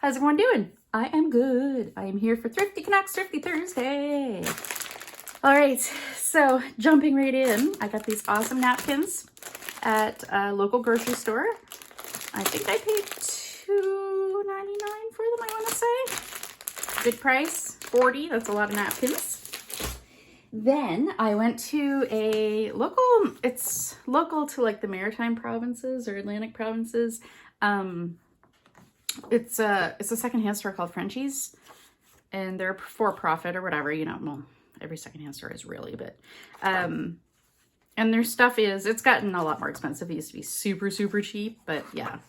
How's everyone doing? I am good. I am here for Thrifty Canucks Thrifty Thursday. All right, so jumping right in, I got these awesome napkins at a local grocery store. I think I paid $2.99 for them, I want to say. Good price, $40, that's a lot of napkins. Then I went to a local, it's local to like the Maritime provinces or Atlantic provinces. It's a secondhand store called Frenchie's, and they're for profit or whatever, you know. Well, every secondhand store is really, but and their stuff it's gotten a lot more expensive. It used to be super, super cheap, but yeah,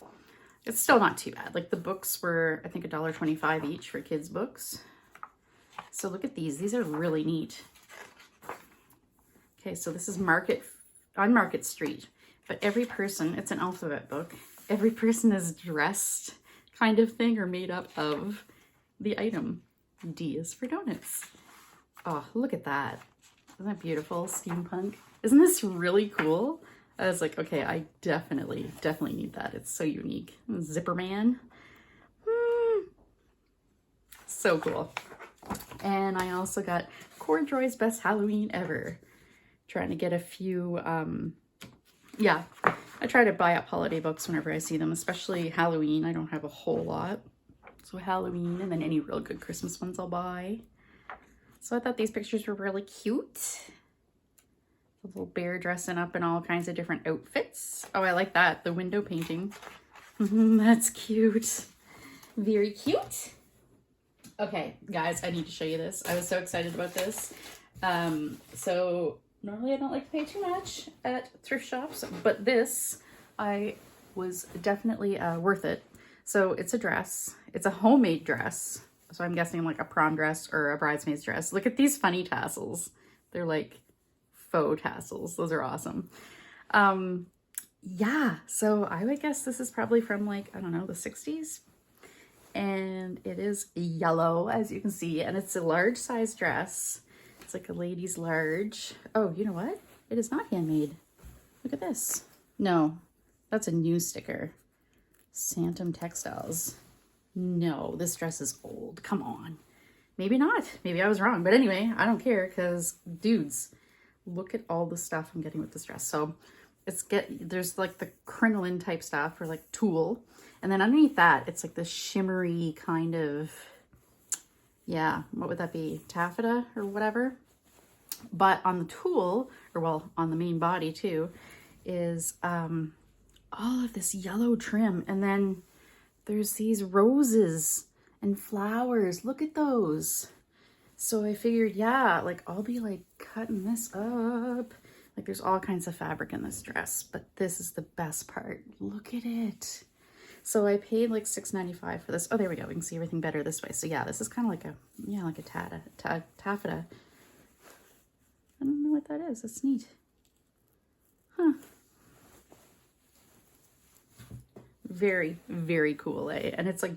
it's still not too bad. Like the books were, I think, $1.25 each for kids' books. So look at these. These are really neat. Okay, so this is on Market Street, but every person, it's an alphabet book. Every person is dressed kind of thing or made up of the item. D is for donuts. Oh, look at that. Isn't that beautiful? Steampunk. Isn't this really cool? I was like, okay, I definitely need that. It's so unique. Zipper man. So cool. And I also got Corduroy's Best Halloween Ever. Trying to get a few, yeah, I try to buy up holiday books whenever I see them, especially Halloween. I don't have a whole lot. So Halloween, and then any real good Christmas ones I'll buy. So I thought these pictures were really cute. A little bear dressing up in all kinds of different outfits. Oh, I like that. The window painting. That's cute. Very cute. Okay, guys, I need to show you this. I was so excited about this. So normally I don't like to pay too much at thrift shops, but this I was definitely worth it. So it's a dress. It's a homemade dress. So I'm guessing like a prom dress or a bridesmaid's dress. Look at these funny tassels. They're like faux tassels. Those are awesome. Yeah, so I would guess this is probably from like, I don't know, the 60s. And it is yellow, as you can see, and it's a large size dress. It's like a lady's large. Oh, you know what? It is not handmade. Look at this. No, that's a new sticker. Santum Textiles. No, this dress is old. Come on. Maybe not. Maybe I was wrong. But anyway, I don't care because, dudes, look at all the stuff I'm getting with this dress. So there's like the crinoline type stuff or like tulle. And then underneath that, it's like this shimmery kind of, yeah, what would that be? Taffeta or whatever. But on the tulle, or well, on the main body too, is all of this yellow trim. And then there's these roses and flowers. Look at those. So I figured, yeah, like I'll be like cutting this up. Like there's all kinds of fabric in this dress, but this is the best part. Look at it. So I paid like $6.95 for this. Oh, there we go. We can see everything better this way. So yeah, this is kind of like a, yeah, like a taffeta. I don't know what that is. That's neat. Huh. Very, very cool, eh? And it's like,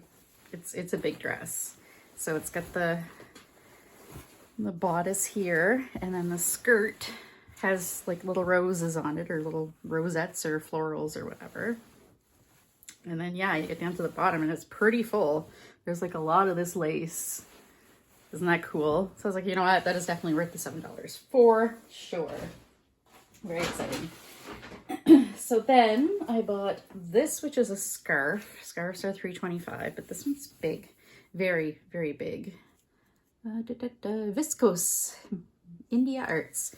it's a big dress. So it's got the bodice here, and then the skirt has like little roses on it, or little rosettes or florals or whatever. And then, yeah, you get down to the bottom and it's pretty full. There's like a lot of this lace. Isn't that cool? So I was like, you know what? That is definitely worth the $7 for sure. Very exciting. So then I bought this, which is a scarf. Scarves are $3.25, but this one's big. Very, very big. Viscose India Arts.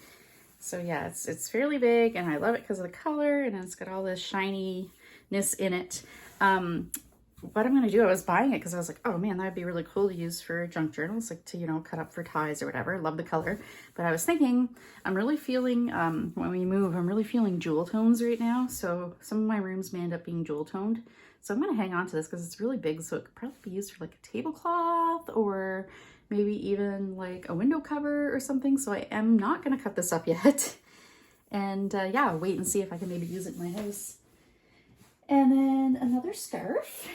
So yeah, it's fairly big, and I love it because of the color, and it's got all this shininess in it. What I'm going to do, I was buying it because I was like, oh man, that would be really cool to use for junk journals, like to, you know, cut up for ties or whatever. Love the color. But I was thinking, I'm really feeling, when we move, I'm really feeling jewel tones right now. So some of my rooms may end up being jewel toned. So I'm going to hang on to this because it's really big. So it could probably be used for like a tablecloth or maybe even like a window cover or something. So I am not going to cut this up yet. And yeah, wait and see if I can maybe use it in my house. And then another scarf.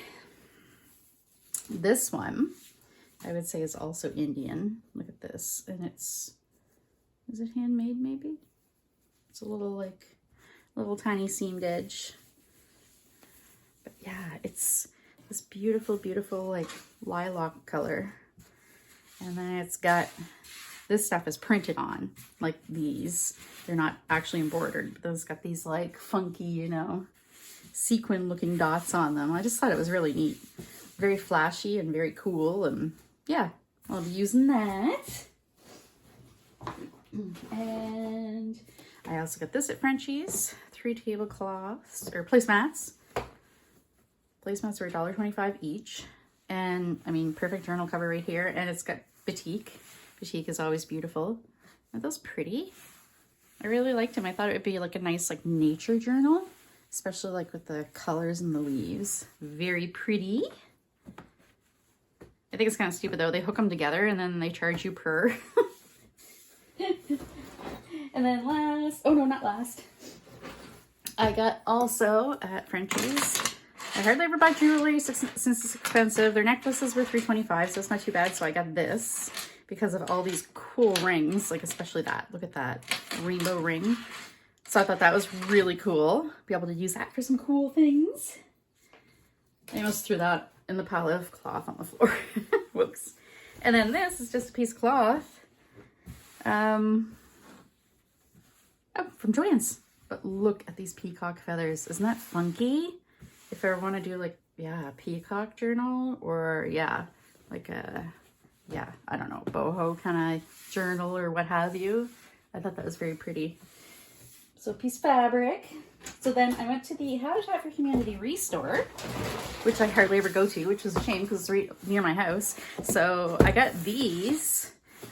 This one, I would say, is also Indian. Look at this. And is it handmade maybe? It's a little little tiny seamed edge. But yeah, it's This beautiful, beautiful like lilac color. And then it's got, this stuff is printed on, like these. They're not actually embroidered, but those got these like funky, you know, sequin looking dots on them. I just thought it was really neat. Very flashy and very cool. And yeah, I'll be using that. And I also got this at Frenchie's. 3 tablecloths, or placemats. Placemats are $1.25 each. And I mean, perfect journal cover right here. And it's got batik. Batik is always beautiful. Are those pretty? I really liked them. I thought it would be like a nice like nature journal, especially like with the colors and the leaves. Very pretty. I think it's kind of stupid though. They hook them together and then they charge you per. And then last, oh no, not last. I got also at Frenchie's. I hardly ever buy jewelry since it's expensive. Their necklaces were $3.25, so it's not too bad. So I got this because of all these cool rings, like especially that. Look at that rainbow ring. So I thought that was really cool. Be able to use that for some cool things. I almost threw that in the pile of cloth on the floor. Whoops. And then this is just a piece of cloth. Oh, from Joann's. But look at these peacock feathers. Isn't that funky? If I want to do like, yeah, a peacock journal or yeah, like a, yeah, I don't know, boho kind of journal or what have you. I thought that was very pretty. So a piece of fabric. So then I went to the Habitat for Humanity Restore, which I hardly ever go to, which is a shame because it's right near my house. So I got these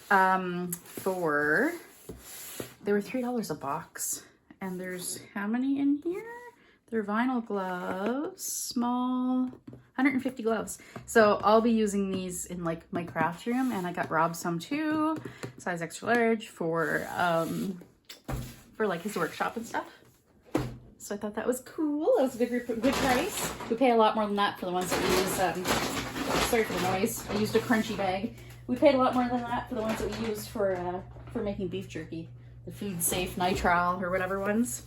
for, they were $3 a box. And there's how many in here? They're vinyl gloves, small, 150 gloves. So I'll be using these in like my craft room, and I got Rob some too, size extra large for like his workshop and stuff. So I thought that was cool. That was a good price. We pay a lot more than that for the ones that we use. Sorry for the noise. I used a crunchy bag. We paid a lot more than that for the ones that we used for making beef jerky. The food safe nitrile or whatever ones.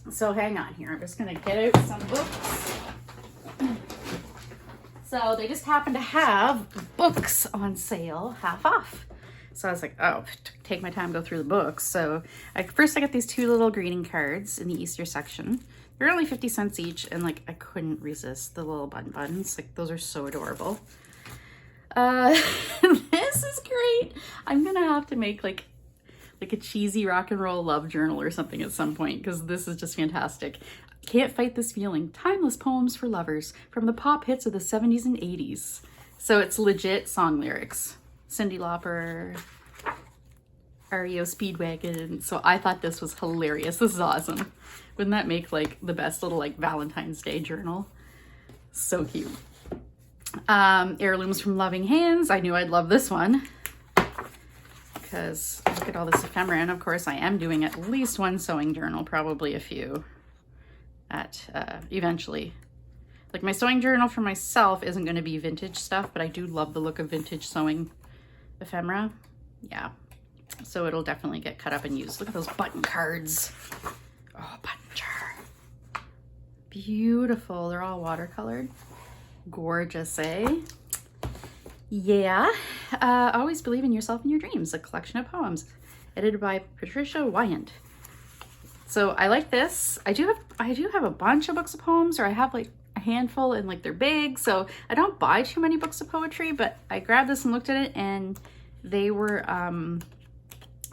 So hang on here. I'm just going to get out some books. So they just happen to have books on sale, half off. So I was like, oh, take my time, go through the books. So first I got these 2 little greeting cards in the Easter section. They're only 50 cents each, and like I couldn't resist the little buttons. Like those are so adorable. This is great. I'm gonna have to make like a cheesy rock and roll love journal or something at some point, because this is just fantastic. Can't fight this feeling. Timeless poems for lovers from the pop hits of the 70s and 80s. So it's legit song lyrics. Cyndi Lauper, REO Speedwagon. So I thought this was hilarious. This is awesome. Wouldn't that make like the best little like Valentine's Day journal? So cute. Heirlooms from Loving Hands. I knew I'd love this one, because look at all this ephemera. And of course I am doing at least one sewing journal, probably a few eventually. Like my sewing journal for myself isn't going to be vintage stuff, but I do love the look of vintage sewing ephemera. Yeah. So it'll definitely get cut up and used. Look at those button cards. Oh, button jar. Beautiful. They're all watercolored. Gorgeous, eh? Yeah. Always Believe in Yourself and Your Dreams, a collection of poems, edited by Patricia Wyant. So I like this. I do have a bunch of books of poems, or I have like a handful, and like they're big, so I don't buy too many books of poetry, but I grabbed this and looked at it, and they were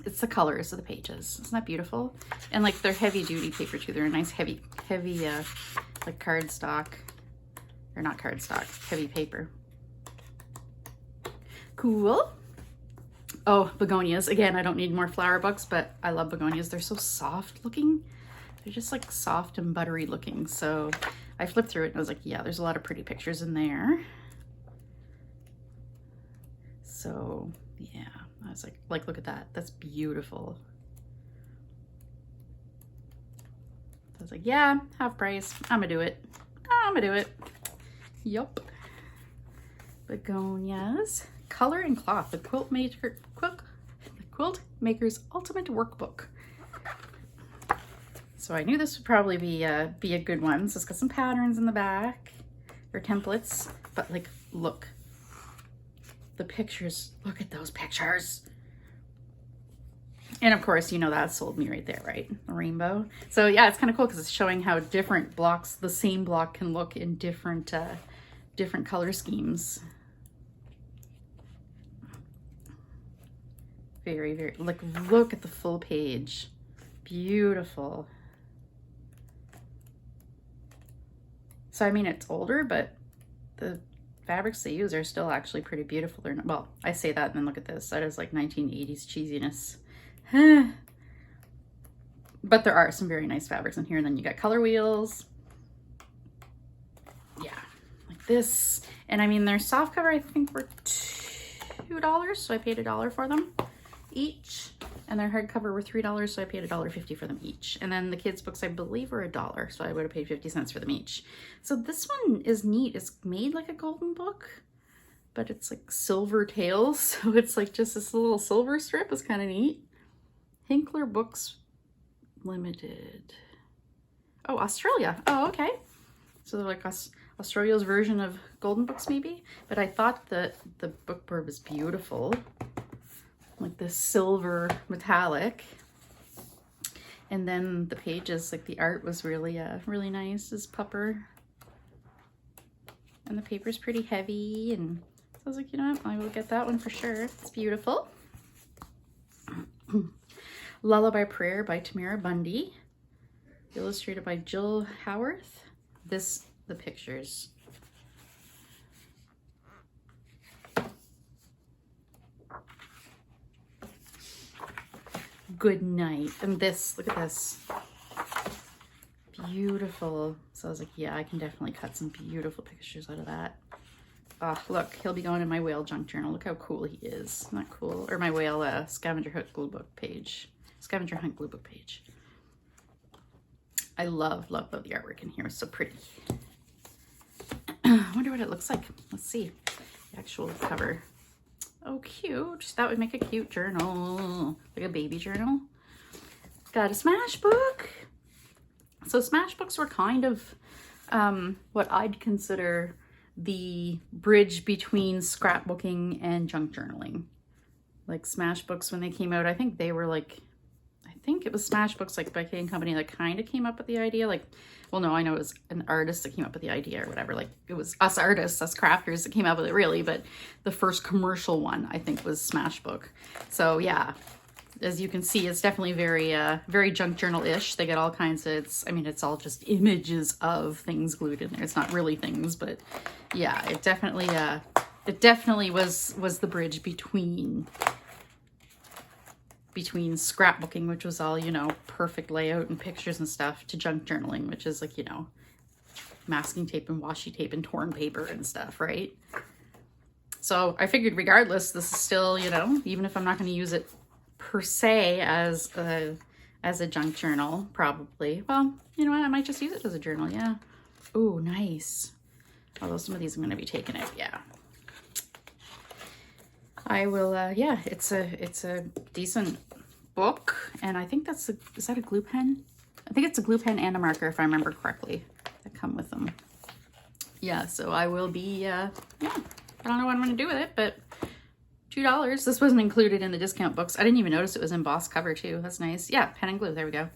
it's the colors of the pages. Isn't that beautiful? And like they're heavy duty paper too. They're a nice heavy like cardstock, or not cardstock, heavy paper. Cool. Oh, begonias. Again, I don't need more flower books, but I love begonias. They're so soft looking. They're just like soft and buttery looking. So I flipped through it and I was like, yeah, there's a lot of pretty pictures in there. So yeah, I was like, look at that. That's beautiful. I was like, yeah, half price. I'm gonna do it. I'm gonna do it. Yup. Begonias. Color and Cloth, the Quilt Maker's Ultimate Workbook. So I knew this would probably be a good one. So it's got some patterns in the back. or templates, but like, look, the pictures, look at those pictures. And of course, you know, that sold me right there, right? The rainbow. So yeah, it's kind of cool because it's showing how different blocks, the same block can look in different, different color schemes. Very, very, like, look at the full page. Beautiful. So, I mean, it's older, but the fabrics they use are still actually pretty beautiful. They're not, well, I say that and then look at this. That is like 1980s cheesiness. But there are some very nice fabrics in here. And then you got color wheels. Yeah, like this. And I mean, their soft cover, I think, were $2. So I paid $1 for them each. And their hardcover were $3, so I paid $1.50 for them each. And then the kids' books, I believe, were $1, so I would have paid 50 cents for them each. So this one is neat. It's made like a golden book, but it's like silver tails. So it's like just this little silver strip. It's kind of neat. Hinkler Books Limited. Oh, Australia. Oh, okay. So they're like Australia's version of golden books, maybe. But I thought that the bookboard was beautiful. Like this silver metallic, and then the pages, like the art was really really nice. This pupper, and the paper's pretty heavy, and so I was like, you know what, I will get that one for sure. It's beautiful. Lullaby Prayer by Tamara Bundy, illustrated by Jill Howarth. The pictures. Good night. And this, look at this. Beautiful. So I was like, yeah, I can definitely cut some beautiful pictures out of that. Oh, look, he'll be going in my whale junk journal. Look how cool he is. Isn't that cool? Or my whale scavenger hunt glue book page. Scavenger hunt glue book page. I love the artwork in here. It's so pretty. I wonder what it looks like. Let's see. The actual cover. Oh, cute. That would make a cute journal. Like a baby journal. Got a smash book. So smash books were kind of what I'd consider the bridge between scrapbooking and junk journaling. Like smash books, when they came out, I think they were like, I think it was Smash Books, like by K & Company, that kind of came up with the idea. Like, well, no, I know it was an artist that came up with the idea or whatever. Like, it was us artists, us crafters that came up with it, really. But the first commercial one, I think, was Smash Book. So, yeah, as you can see, it's definitely very, very junk journal-ish. They get all kinds of, I mean, it's all just images of things glued in there. It's not really things, but yeah, it definitely was the bridge between scrapbooking, which was all, you know, perfect layout and pictures and stuff, to junk journaling, which is like, you know, masking tape and washi tape and torn paper and stuff, right? So I figured regardless, this is still, you know, even if I'm not going to use it per se as a junk journal, probably, well, you know what, I might just use it as a journal. Yeah. Oh, nice. Although some of these I'm going to be taking out. Yeah. I will, yeah, it's a decent book, and I think is that a glue pen? I think it's a glue pen and a marker, if I remember correctly, that come with them. Yeah, so I will be, yeah, I don't know what I'm going to do with it, but $2. This wasn't included in the discount books. I didn't even notice it was embossed cover, too. That's nice. Yeah, pen and glue, there we go.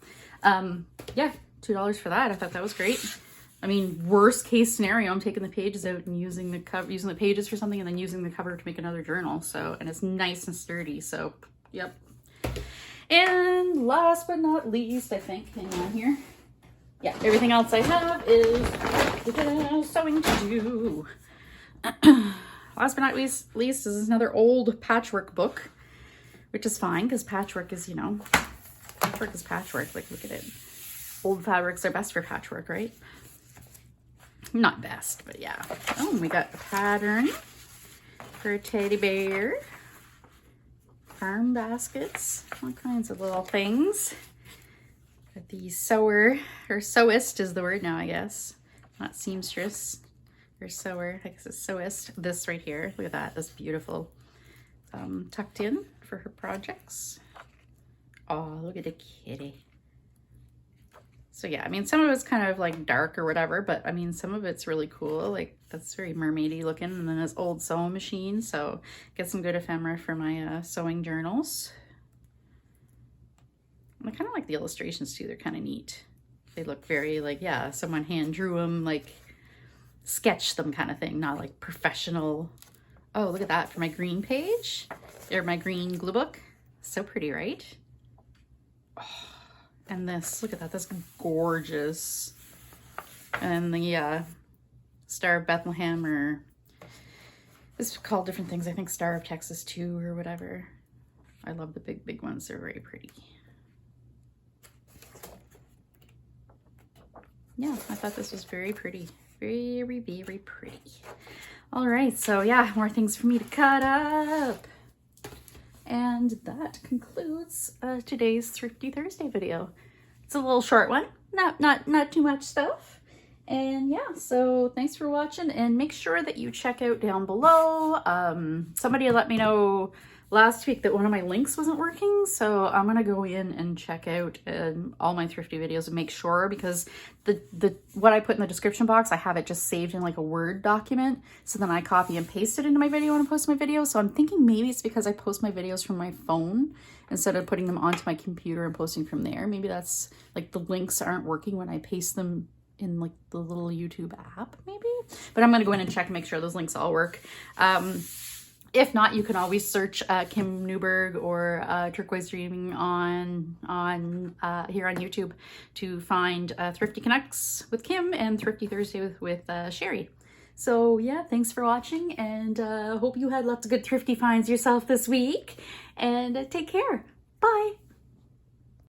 Yeah, $2 for that. I thought that was great. I mean, worst case scenario, I'm taking the pages out and using the pages for something, and then using the cover to make another journal. So, and it's nice and sturdy. So, yep. And last but not least, I think, hang on here. Yeah, everything else I have is sewing to do. Last but not least is another old patchwork book, which is fine because patchwork is, you know, patchwork is patchwork. Like, look at it. Old fabrics are best for patchwork, right? Not best, but yeah. Oh, we got a pattern for a teddy bear. Farm baskets. All kinds of little things. Got the sewer, or sewist is the word now, I guess. Not seamstress or sewer. I guess it's sewist. This right here. Look at that. That's beautiful. Tucked in for her projects. Oh, look at the kitty. So yeah, I mean, some of it's kind of like dark or whatever, but I mean, some of it's really cool. Like that's very mermaidy looking. And then this old sewing machine. So get some good ephemera for my sewing journals. I kind of like the illustrations too. They're kind of neat. They look very like, yeah, someone hand drew them, like sketched them kind of thing, not like professional. Oh, look at that for my green page or my green glue book. So pretty, right? Oh, and this, look at that, that's gorgeous. And the Star of Bethlehem, or it's called different things. I think Star of Texas too, or whatever. I love the big ones. They're very pretty. Yeah, I thought this was very pretty. Very, very pretty. All right, so yeah, more things for me to cut up. And that concludes today's Thrifty Thursday video. It's a little short one, not too much stuff. And yeah, so thanks for watching, and make sure that you check out down below. Somebody let me know last week that one of my links wasn't working, so I'm gonna go in and check out all my thrifty videos and make sure, because the what I put in the description box, I have it just saved in like a Word document, so then I copy and paste it into my video when I post my video. So I'm thinking maybe it's because I post my videos from my phone instead of putting them onto my computer and posting from there. Maybe that's like the links aren't working when I paste them in like the little YouTube app maybe, but I'm gonna go in and check and make sure those links all work. If not, you can always search Kim Newberg or Turquoise Dreaming on here on YouTube to find Thrifty Connects with Kim and Thrifty Thursday with Sheree. So yeah, thanks for watching, and hope you had lots of good thrifty finds yourself this week, and take care. Bye.